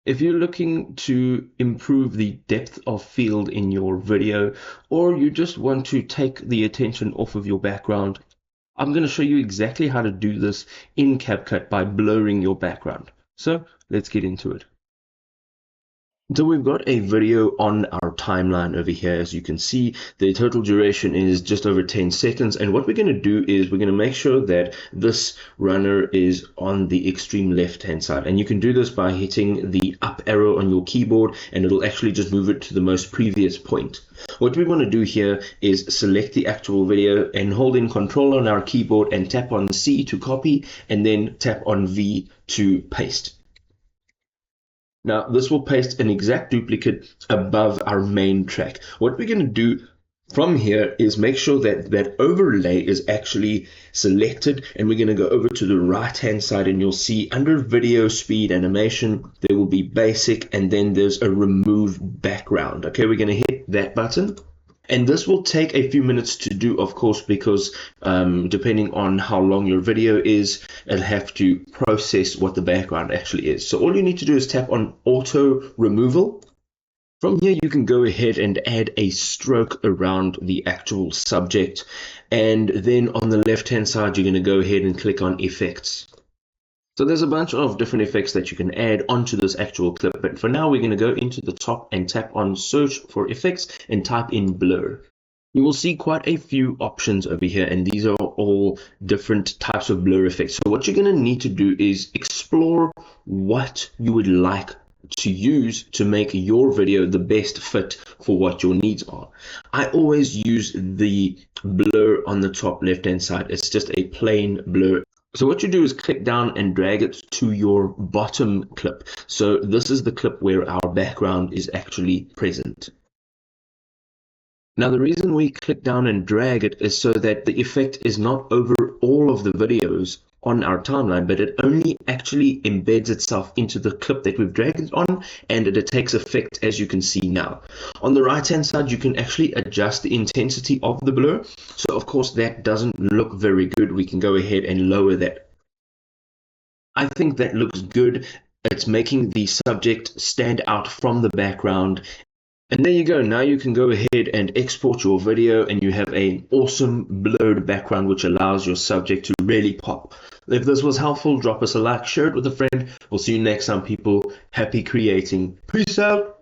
If you're looking to improve the depth of field in your video, or you just want to take the attention off of your background, I'm going to show you exactly how to do this in CapCut by blurring your background. So let's get into it. So we've got a video on our timeline over here. As you can see, the total duration is just over 10 seconds. And what we're going to do is we're going to make sure that this runner is on the extreme left-hand side. And you can do this by hitting the up arrow on your keyboard, and it'll actually just move it to the most previous point. What we want to do here is select the actual video and hold in Control on our keyboard and tap on C to copy, and then tap on V to paste. Now, this will paste an exact duplicate above our main track. What we're going to do from here is make sure that that overlay is actually selected, and we're going to go over to the right hand side, and you'll see under video speed animation there will be basic, and then there's a remove background. Okay, we're going to hit that button. And this will take a few minutes to do, of course, because depending on how long your video is, it'll have to process what the background actually is. So all you need to do is tap on auto removal. From here, you can go ahead and add a stroke around the actual subject. And then on the left-hand side, you're going to go ahead and click on effects. So there's a bunch of different effects that you can add onto this actual clip, but for now we're going to go into the top and tap on search for effects and type in blur. You will see quite a few options over here, and these are all different types of blur effects. So what you're going to need to do is explore what you would like to use to make your video the best fit for what your needs are. I always use the blur on the top left hand side. It's just a plain blur. So what you do is click down and drag it to your bottom clip. So this is the clip where our background is actually present. Now the reason we click down and drag it is so that the effect is not over all of the videos on our timeline, but it only actually embeds itself into the clip that we've dragged it on, and it takes effect, as you can see now. On the right hand side, you can actually adjust the intensity of the blur. So of course that doesn't look very good. We can go ahead and lower that. I think that looks good. It's making the subject stand out from the background. And there you go. Now you can go ahead and export your video, and you have an awesome blurred background which allows your subject to really pop. If this was helpful, drop us a like, share it with a friend. We'll see you next time, people. Happy creating. Peace out.